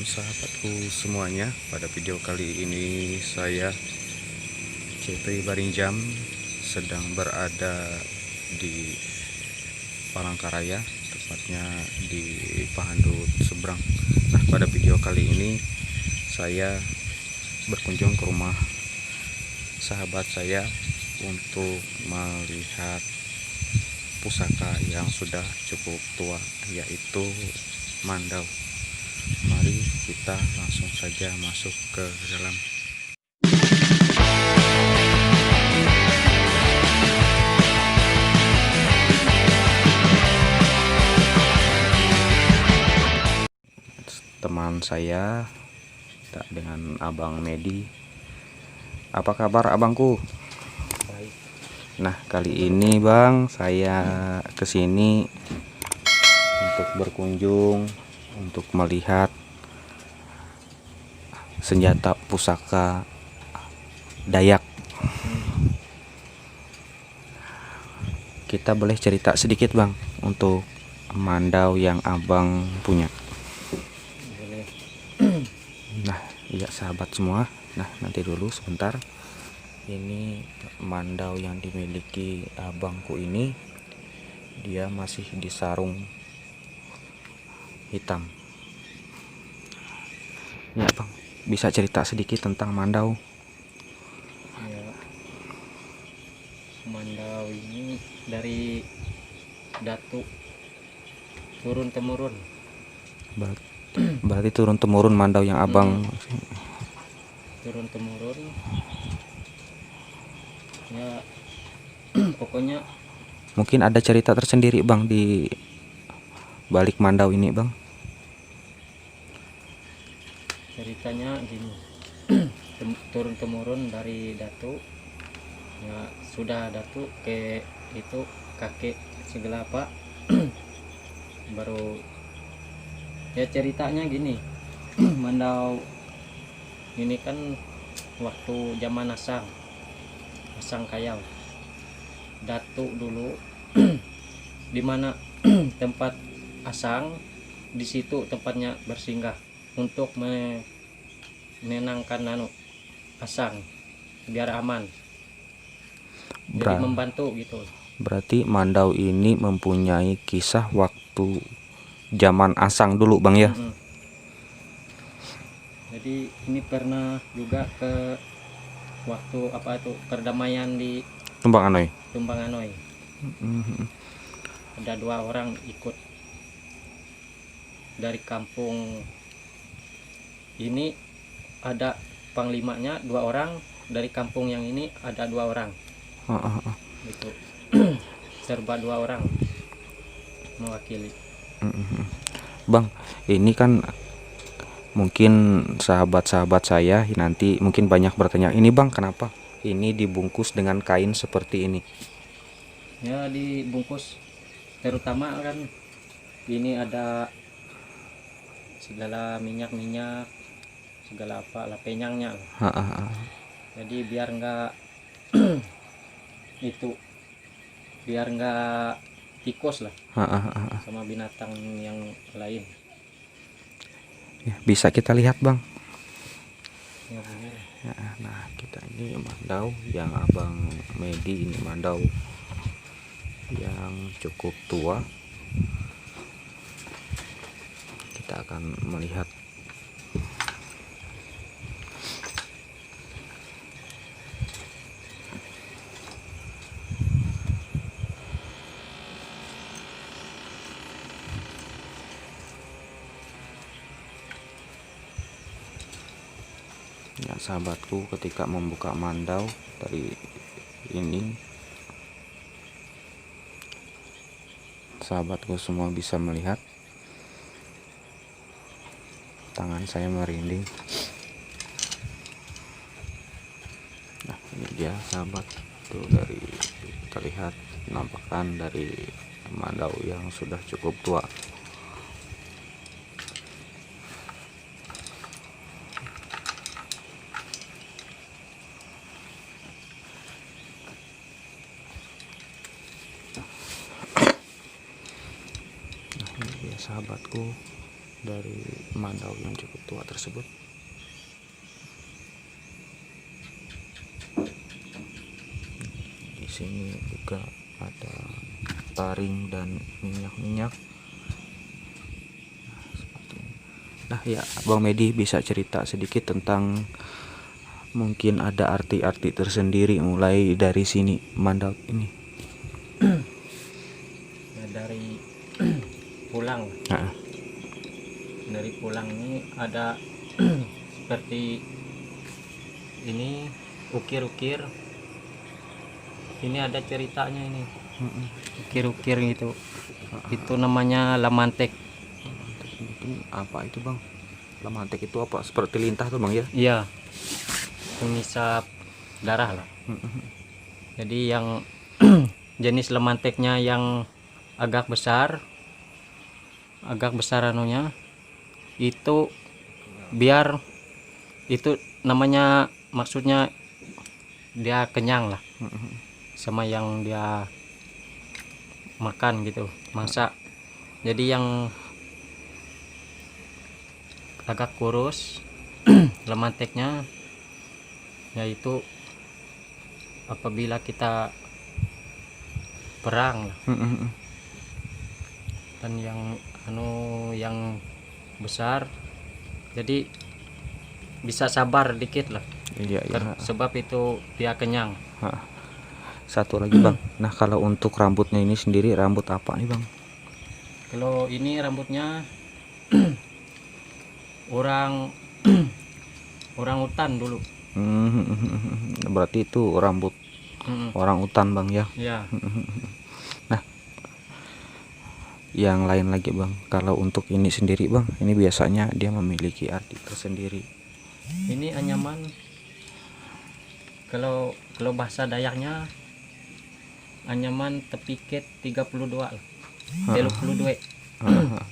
sahabatku semuanya. Pada video kali ini saya CP Barinjam sedang berada di Palangkaraya, tepatnya di Pahandut seberang. Nah, pada video kali ini saya berkunjung ke rumah sahabat saya untuk melihat pusaka yang sudah cukup tua, yaitu mandau. Mari kita langsung saja masuk ke dalam. Teman saya dengan Abang Medi. Apa kabar abangku? Baik. Nah, kali ini Bang, saya kesini untuk berkunjung, untuk melihat senjata pusaka Dayak. Kita boleh cerita sedikit Bang untuk mandau yang abang punya. Boleh. Nah, iya sahabat semua. Nah, nanti dulu sebentar. Ini mandau yang dimiliki abangku ini, dia masih di sarung hitam. Ya Bang, bisa cerita sedikit tentang mandau? Ya, mandau ini dari datu turun temurun. Berarti turun temurun mandau yang abang Turun temurun. Ya, pokoknya mungkin ada cerita tersendiri Bang di balik mandau ini Bang. ceritanya gini. Turun temurun dari datu. Ya, sudah datu ke itu kakek segelapa. Baru ya ceritanya gini. Mandau ini kan waktu zaman asang kayau. Datu dulu di mana tempat asang, di situ tempatnya bersinggah untuk menenangkan asang biar aman. Jadi membantu gitu. Berarti mandau ini mempunyai kisah waktu zaman asang dulu Bang ya. Jadi ini pernah juga ke waktu apa itu perdamaian di Tumbang Anoy. Ada 2 orang ikut dari kampung ini, ada panglimanya 2 orang, dari kampung yang ini ada 2 orang gitu. Serba 2 orang mewakili. Bang, ini kan mungkin sahabat-sahabat saya nanti mungkin banyak bertanya, ini Bang kenapa ini dibungkus dengan kain seperti ini? Ya, dibungkus terutama kan ini ada segala minyak segala apa lah penyangnya. Jadi biar enggak itu biar enggak tikus lah sama binatang yang lain. Ya, bisa kita lihat Bang. Ya, boleh. Nah, kita ini mandau yang abang Medi, ini mandau yang cukup tua. Kita akan melihat. Ya, sahabatku, ketika membuka mandau dari ini, sahabatku semua bisa melihat tangan saya merinding. Nah, ini dia sahabat tuh, dari terlihat penampakan dari mandau yang sudah cukup tua. Nah, ini dia sahabatku dari mandau yang cukup tua tersebut. Di sini juga ada taring dan minyak-minyak. Nah, seperti ini. Nah ya, Bang Medi bisa cerita sedikit tentang mungkin ada arti-arti tersendiri mulai dari sini mandau ini. Ya, dari pulang. Nah, Dari pulang ini ada seperti ini ukir-ukir. Ini ada ceritanya ini. Ukir-ukir gitu. Itu namanya lamantek. itu apa itu Bang? Lamantek itu apa? Seperti lintah tuh Bang ya? Iya. Pengisap darah lah. Jadi yang jenis lemanteknya yang agak besar anunya itu biar itu namanya, maksudnya dia kenyang lah sama yang dia makan gitu, masak. Jadi yang agak kurus lemanteknya yaitu apabila kita perang lah. Dan yang besar jadi bisa sabar dikit lah. Iya, iya. Sebab itu dia kenyang. Satu lagi Bang, nah kalau untuk rambutnya ini sendiri rambut apa nih Bang? Kalau ini rambutnya orang utan dulu. Berarti itu rambut orang utan Bang ya? Ya. Nah, yang lain lagi Bang, kalau untuk ini sendiri Bang, ini biasanya dia memiliki arti tersendiri. Ini anyaman, kalau bahasa Dayaknya anyaman tepiket 32 lah. 32.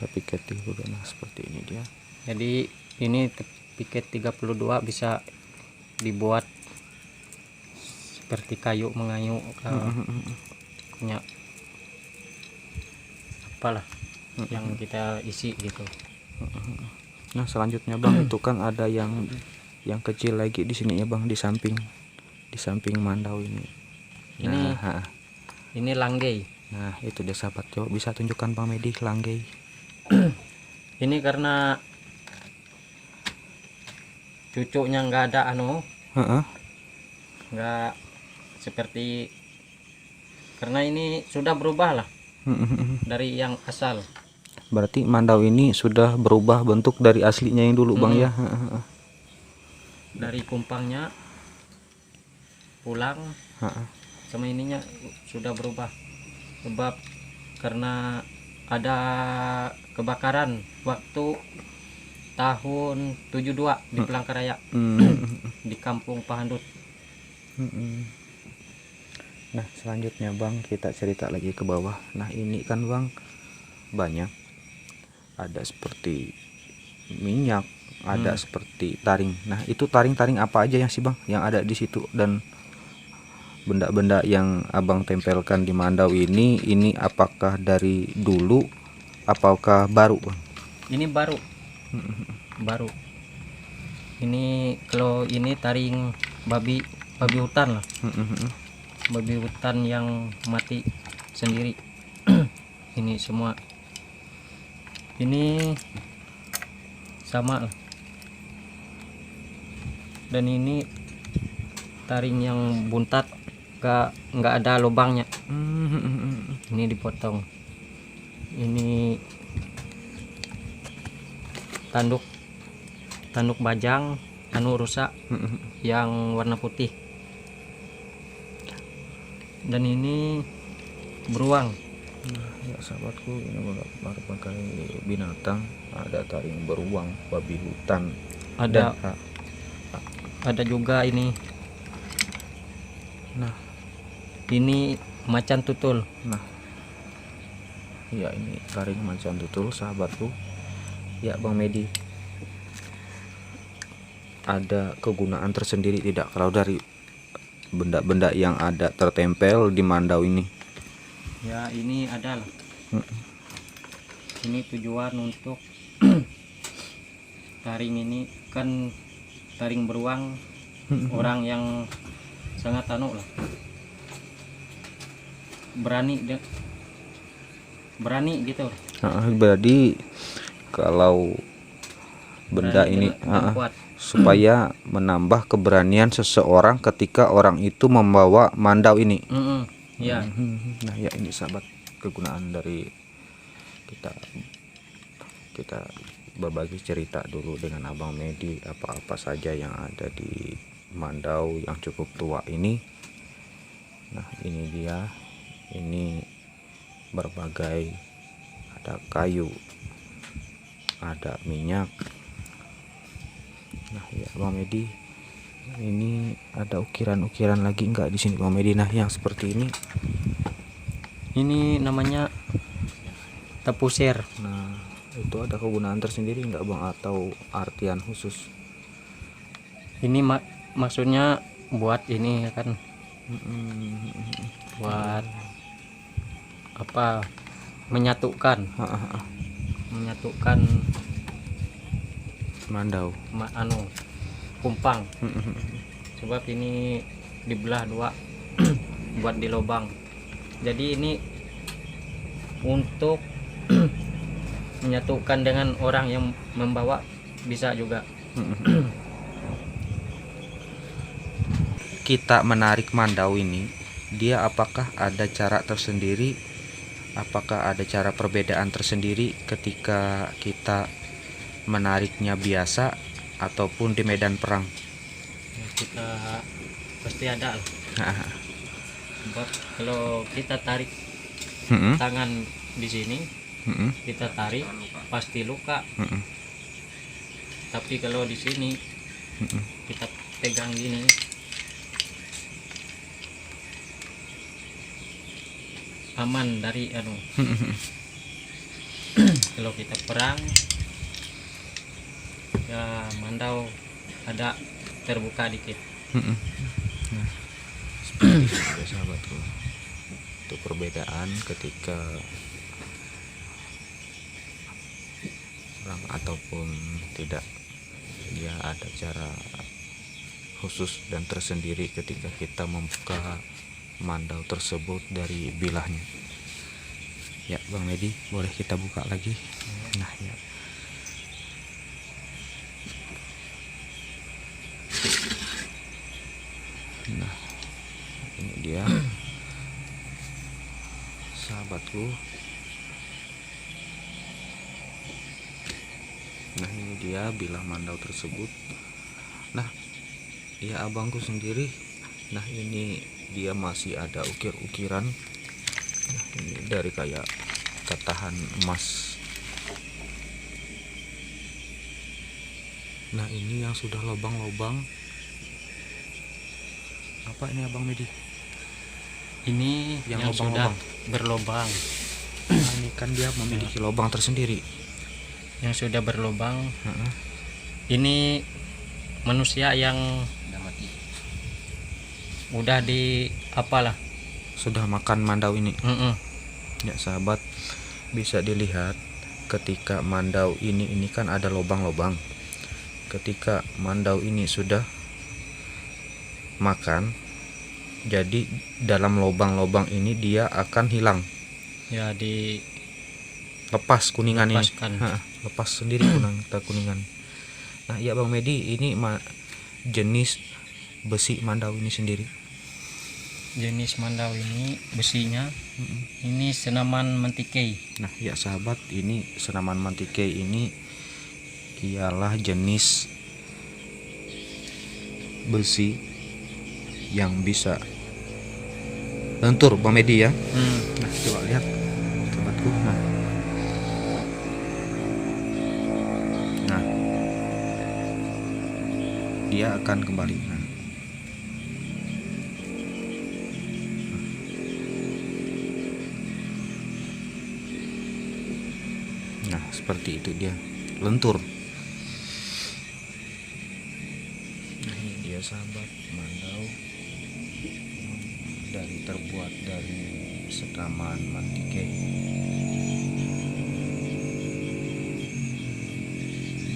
Tepiket 32. Nah, seperti ini dia. Jadi ini tepiket 32 bisa dibuat seperti kayu mengayu, punya apalah yang kita isi gitu. Nah, selanjutnya Bang, itu kan ada yang kecil lagi di sini ya Bang, di samping mandau ini. Ini langgei. Nah, itu dia sahabat, coba bisa tunjukkan Bang Medi langgei. Ini karena cucuknya nggak ada nggak seperti, karena ini sudah berubah lah dari yang asal. Berarti mandau ini sudah berubah bentuk dari aslinya yang dulu Bang ya? Dari kumpangnya pulang sama ininya sudah berubah, sebab karena ada kebakaran waktu tahun 72 di Palangkaraya, di kampung Pahandut. Nah, selanjutnya Bang, kita cerita lagi ke bawah. Nah, ini kan Bang banyak, ada seperti minyak, ada seperti taring. Nah, itu taring-taring apa aja yang sih Bang yang ada di situ, dan benda-benda yang Abang tempelkan di mandau ini apakah dari dulu apakah baru Bang? Ini baru. Baru. Ini kalau ini taring babi hutan lah. Babi hutan yang mati sendiri. Ini semua. Ini sama lah. Dan ini taring yang buntat, nggak ada lubangnya. Ini dipotong. Ini tanduk bajang rusak yang warna putih. Dan ini beruang. Nah, ya sahabatku, ini berbagai binatang, ada taring beruang, babi hutan, ada juga ini. Nah, ini macan tutul. Nah, ya ini taring macan tutul sahabatku. Ya Bang Medi, ada kegunaan tersendiri tidak kalau dari benda-benda yang ada tertempel di mandau ini? Ya, ini adalah ini tujuan untuk taring ini kan taring beruang, orang yang sangat lah, berani gitu. Berarti kalau benda Berani ini dan kuat. supaya menambah keberanian seseorang ketika orang itu membawa mandau ini. Ya. Nah ya, ini sahabat kegunaan dari kita berbagi cerita dulu dengan Abang Medi apa-apa saja yang ada di mandau yang cukup tua ini. Nah ini dia, ini berbagai, ada kayu, ada minyak. Nah ya Bang Medi, ini ada ukiran-ukiran lagi enggak di sini Bang Medi? Nah yang seperti ini namanya tapusir. nah itu ada kegunaan tersendiri enggak Bang, atau artian khusus? Ini maksudnya buat ini kan, buat apa, menyatukan mandau, kumpang. Sebab ini dibelah dua buat di lubang. Jadi ini untuk menyatukan dengan orang yang membawa, bisa juga. Kita menarik mandau ini, dia apakah ada cara tersendiri, apakah ada cara perbedaan tersendiri ketika kita menariknya biasa ataupun di medan perang? Kita pasti ada lah. Sebab kalau kita tarik tangan di sini, kita tarik pasti luka. Tapi kalau di sini kita pegang gini, aman dari kalau kita perang ya, mandau ada terbuka dikit. Nah, seperti itu ya sahabatku, itu perbedaan ketika perang ataupun tidak. Dia ada cara khusus dan tersendiri ketika kita membuka mandau tersebut dari bilahnya. Ya Bang Medi, boleh kita buka lagi? Nah ya, nah ini dia sahabatku. Nah ini dia bilah mandau tersebut. Nah ya abangku sendiri, nah ini dia masih ada ukir-ukiran. Nah, ini dari kayak tatahan emas. Nah ini yang sudah lobang-lobang, apa ini Abang Medi? Ini yang sudah berlobang. Nah, ini kan dia memiliki lobang tersendiri. Yang sudah berlobang, ini manusia yang udah di apalah, sudah makan mandau ini. Ya sahabat, bisa dilihat ketika mandau ini kan ada lobang-lobang. Ketika mandau ini sudah makan, jadi dalam lobang-lobang ini dia akan hilang. Ya, di lepas kuningan lepaskan. Ini lepas sendiri kuningan. Nah ya Bang Medi, ini jenis besi mandau ini sendiri. Jenis mandau ini besinya ini senaman mantikei. Nah ya sahabat, ini senaman mantikei ini ialah jenis besi yang bisa lentur Bang Medi ya. Nah coba lihat sahabatku. Nah dia akan kembali. Nah seperti itu, dia lentur. Nah ini dia sahabat, mandau terbuat dari senaman mantikei.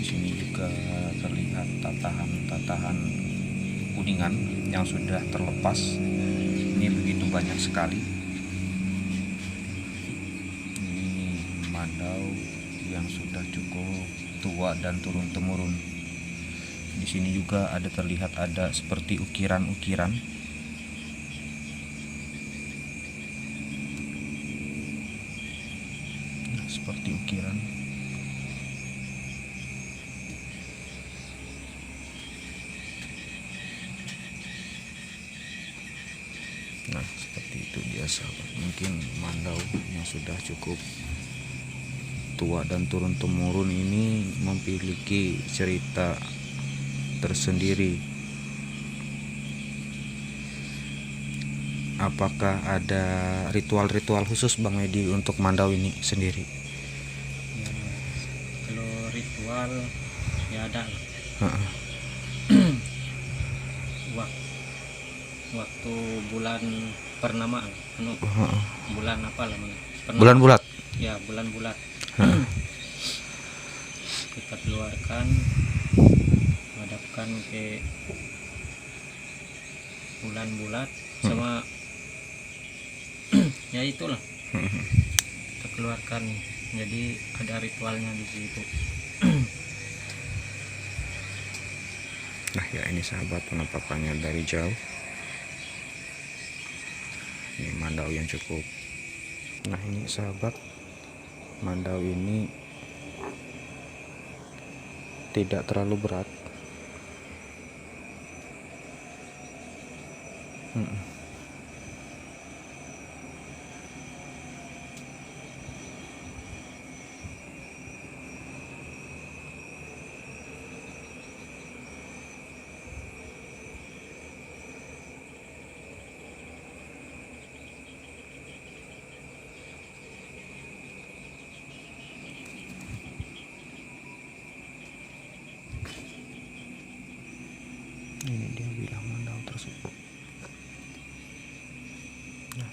sini juga terlihat tatahan-tatahan kuningan yang sudah terlepas. Ini begitu banyak sekali. Ini mandau yang sudah cukup tua dan turun-temurun. Di sini juga ada terlihat ada seperti ukiran-ukiran. Nah, seperti ukiran. Nah, seperti itu dia sahabat. Mungkin mandau yang sudah cukup tua dan turun-temurun ini memiliki cerita tersendiri. Apakah ada ritual-ritual khusus Bang Edi untuk mandau ini sendiri? Ya, kalau ritual ya ada lah. Heeh. Waktu bulan purnama, bulan apa lah Bulan bulat. ya, bulan bulat. Kita keluarkan, menghadapkan ke bulan bulat sama ya itulah, kita keluarkan. Jadi ada ritualnya di situ. Nah ya, ini sahabat penampakannya dari jauh. Ini mandau yang cukup. Nah ini sahabat, mandau ini tidak terlalu berat. Ini dia bilang mandau tersebut. Nah,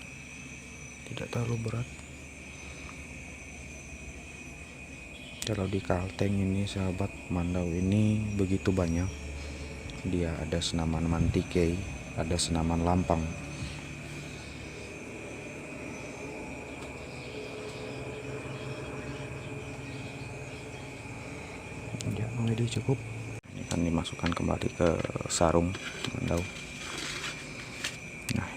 tidak terlalu berat. Kalau di Kalteng ini sahabat, mandau ini begitu banyak. Dia ada Senaman Mantikei, ada Senaman Lampang. Ya, ini cukup. Ini akan dimasukkan kembali ke sarung mandau. Nah